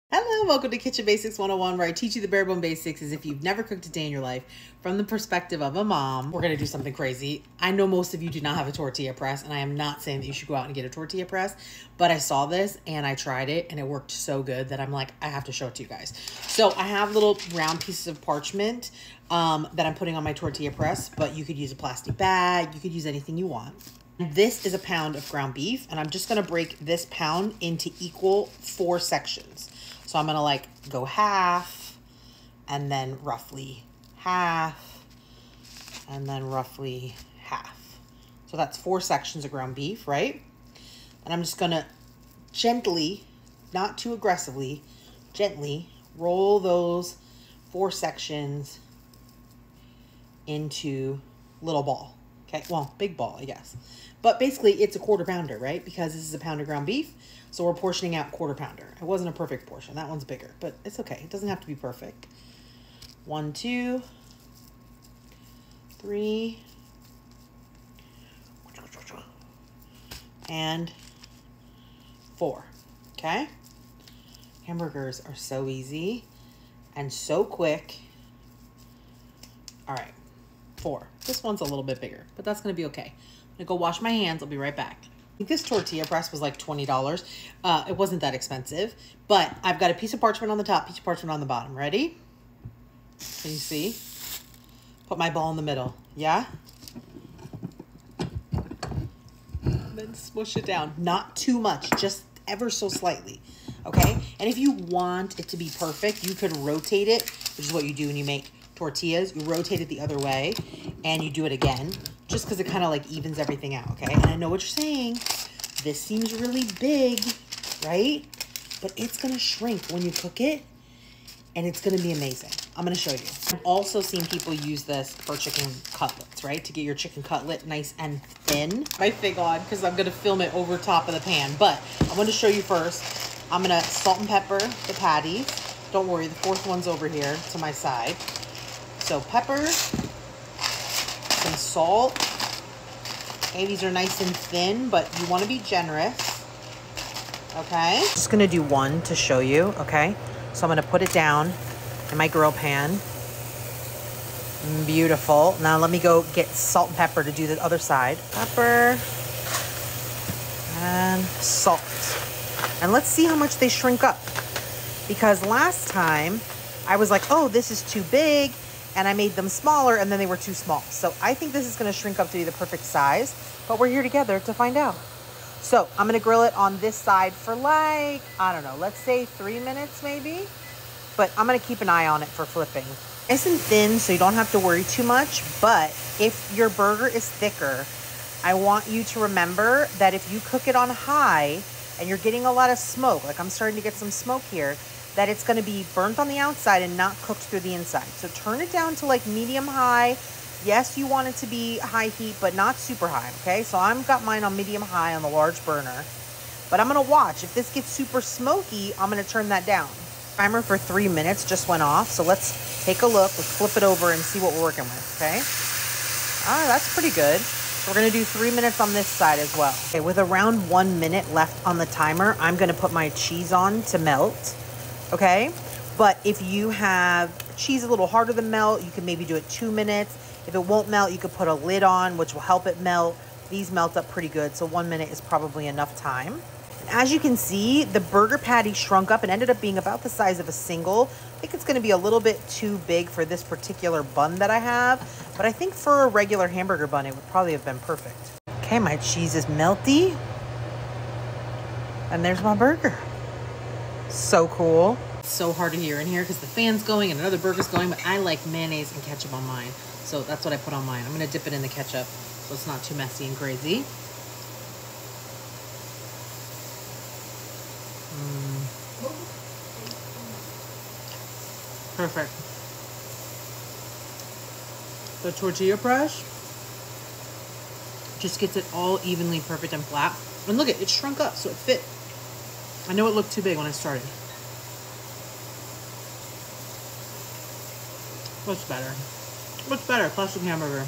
Hello, welcome to Kitchen Basics 101, where I teach you the bare bone basics as if you've never cooked a day in your life from the perspective of a mom. We're going to do something crazy. I know most of you do not have a tortilla press, and I am not saying that you should go out and get a tortilla press, but I saw this and I tried it and it worked so good that I'm like, I have to show it to you guys. So I have little round pieces of parchment that I'm putting on my tortilla press, but you could use a plastic bag. You could use anything you want. This is a pound of ground beef, and I'm just going to break this pound into equal 4 sections. So I'm going to like go half, and then roughly half, and then roughly half. So that's 4 sections of ground beef, right? And I'm just going to gently, not too aggressively, gently roll those 4 sections into little ball. Okay, well, big ball, I guess. But basically, it's a 1/4 pounder, right? Because this is a pound of ground beef. So we're portioning out 1/4 pounder. It wasn't a perfect portion. That one's bigger, but it's okay. It doesn't have to be perfect. 1, 2, 3, and 4. Okay? Hamburgers are so easy and so quick. All right. 4. This one's a little bit bigger, but that's going to be okay. I'm going to go wash my hands. I'll be right back. I think this tortilla press was like $20. It wasn't that expensive, but I've got a piece of parchment on the top, piece of parchment on the bottom. Ready? Can you see? Put my ball in the middle. Yeah? Then smush it down. Not too much, just ever so slightly. Okay? And if you want it to be perfect, you could rotate it, which is what you do when you make tortillas. You rotate it the other way and you do it again, just because it kind of like evens everything out. Okay, and I know what you're saying, this seems really big, right? But it's gonna shrink when you cook it, and it's gonna be amazing. I'm gonna show you. I've also seen people use this for chicken cutlets, right? To get your chicken cutlet nice and thin. My fig on, because I'm gonna film it over top of the pan, but I'm gonna show you first. I'm gonna salt and pepper the patties. Don't worry, the 4th one's over here to my side. So pepper, some salt. Okay, these are nice and thin, but you want to be generous. Okay. Just going to do 1 to show you, okay? So I'm going to put it down in my grill pan. Beautiful. Now let me go get salt and pepper to do the other side. Pepper and salt. And let's see how much they shrink up. Because last time I was like, oh, this is too big. And I made them smaller, and then they were too small. So I think this is going to shrink up to be the perfect size, but we're here together to find out. So I'm going to grill it on this side for like, I don't know, let's say 3 minutes maybe. But I'm going to keep an eye on it for flipping. Nice and thin, so you don't have to worry too much. But if your burger is thicker, I want you to remember that if you cook it on high and you're getting a lot of smoke, like I'm starting to get some smoke here, that it's going to be burnt on the outside and not cooked through the inside. So turn it down to like medium high. Yes, you want it to be high heat, but not super high, okay? So I've got mine on medium high on the large burner. But I'm going to watch. If this gets super smoky, I'm going to turn that down. Timer for 3 minutes just went off. So let's take a look. Let's flip it over and see what we're working with, okay? All right, that's pretty good. We're going to do 3 minutes on this side as well. Okay, with around 1 minute left on the timer, I'm going to put my cheese on to melt. Okay, but if you have cheese a little harder to melt, you can maybe do it 2 minutes. If it won't melt, you could put a lid on, which will help it melt. These melt up pretty good, so 1 minute is probably enough time. As you can see, the burger patty shrunk up and ended up being about the size of a single. I think it's going to be a little bit too big for this particular bun that I have, but I think for a regular hamburger bun, it would probably have been perfect. Okay, my cheese is melty, and there's my burger. So cool. It's so hard to hear in here because the fan's going and another burger's going, but I like mayonnaise and ketchup on mine. So that's what I put on mine. I'm going to dip it in the ketchup so it's not too messy and crazy. Perfect. The tortilla press just gets it all evenly perfect and flat. And look, it shrunk up so it fit. I know it looked too big when I started. What's better? What's better? Classic hamburger.